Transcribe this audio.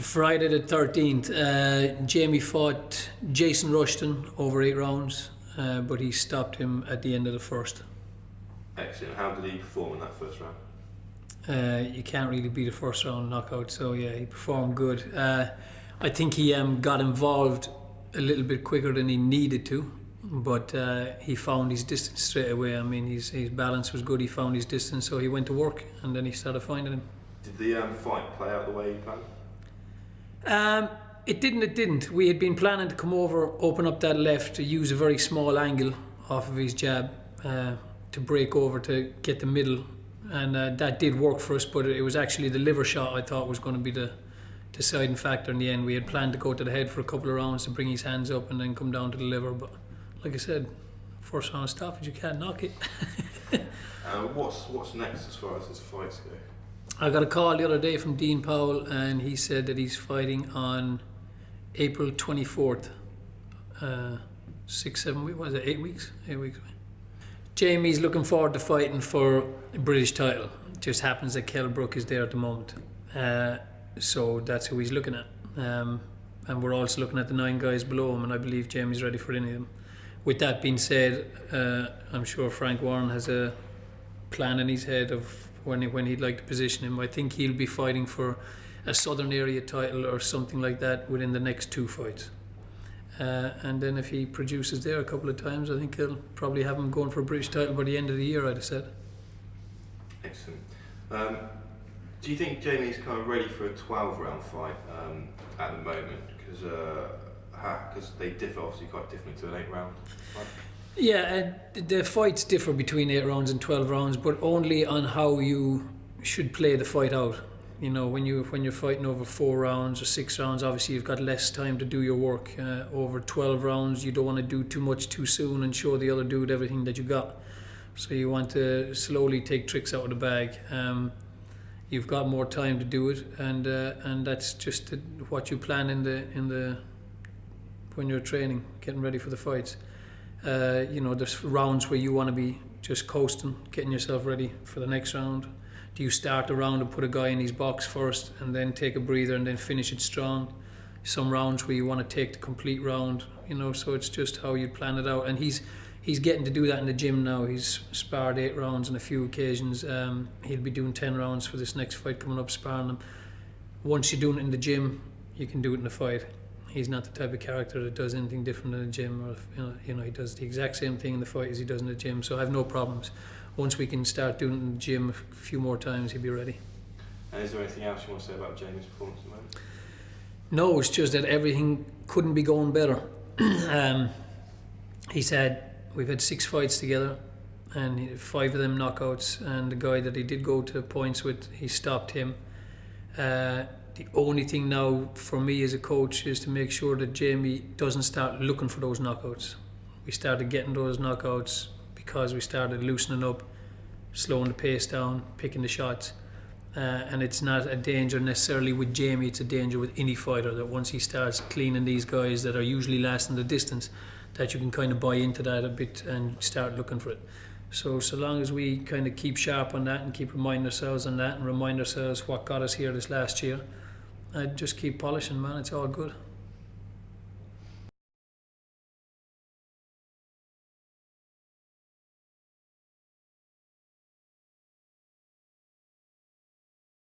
Friday the 13th, Jamie fought Jason Rushton over 8 rounds, but he stopped him at the end of the first. Excellent. How did he perform in that first round? You can't really beat a first round knockout, so yeah, he performed good. I think he got involved a little bit quicker than he needed to, but he found his distance straight away. I mean, his balance was good, he found his distance, so he went to work and then he started finding him. Did the fight play out the way you planned? It didn't. We had been planning to come over, open up that left, to use a very small angle off of his jab to break over to get the middle, and that did work for us, but it was actually the liver shot I thought was going to be the deciding factor in the end. We had planned to go to the head for a couple of rounds to bring his hands up and then come down to the liver, but like I said, first round stoppage, you can't knock it. What's next as far as his fights go? I got a call the other day from Dean Powell, and he said that he's fighting on April 24th. 6-7 weeks, was it 8 weeks? 8 weeks. Jamie's looking forward to fighting for a British title. It just happens that Kell Brook is there at the moment. So that's who he's looking at. And we're also looking at the 9 guys below him, and I believe Jamie's ready for any of them. With that being said, I'm sure Frank Warren has a plan in his head of when he'd like to position him. I think he'll be fighting for a Southern Area title or something like that within the next 2 fights. And then if he produces there a couple of times, I think he'll probably have him going for a British title by the end of the year, I'd have said. Excellent. Do you think Jamie's kind of ready for a 12-round fight at the moment? Because they differ obviously quite differently to an 8-round fight. Yeah, the fights differ between 8 rounds and 12 rounds, but only on how you should play the fight out. You know, when you're fighting over 4 rounds or 6 rounds, obviously you've got less time to do your work. Over 12 rounds, you don't want to do too much too soon and show the other dude everything that you got. So you want to slowly take tricks out of the bag. You've got more time to do it, and that's just what you plan in the when you're training, getting ready for the fights. You know, there's rounds where you want to be just coasting, getting yourself ready for the next round. Do you start the round and put a guy in his box first and then take a breather and then finish it strong? Some rounds where you want to take the complete round, you know, so it's just how you plan it out. And he's getting to do that in the gym now. He's sparred 8 rounds on a few occasions. He'll be doing 10 rounds for this next fight coming up, sparring them. Once you're doing it in the gym, you can do it in the fight. He's not the type of character that does anything different in the gym, or you know, he does the exact same thing in the fight as he does in the gym. So I have no problems. Once we can start doing it in the gym a few more times, he'll be ready. And is there anything else you want to say about Jamie's performance at the moment? No, it's just that everything couldn't be going better. We've had 6 fights together, and 5 of them knockouts. And the guy that he did go to points with, he stopped him. The only thing now for me as a coach is to make sure that Jamie doesn't start looking for those knockouts. We started getting those knockouts because we started loosening up, slowing the pace down, picking the shots. And it's not a danger necessarily with Jamie, it's a danger with any fighter, that once he starts cleaning these guys that are usually lasting the distance, that you can kind of buy into that a bit and start looking for it. So long as we kind of keep sharp on that and keep reminding ourselves on that and remind ourselves what got us here this last year, I'd just keep polishing, man, it's all good.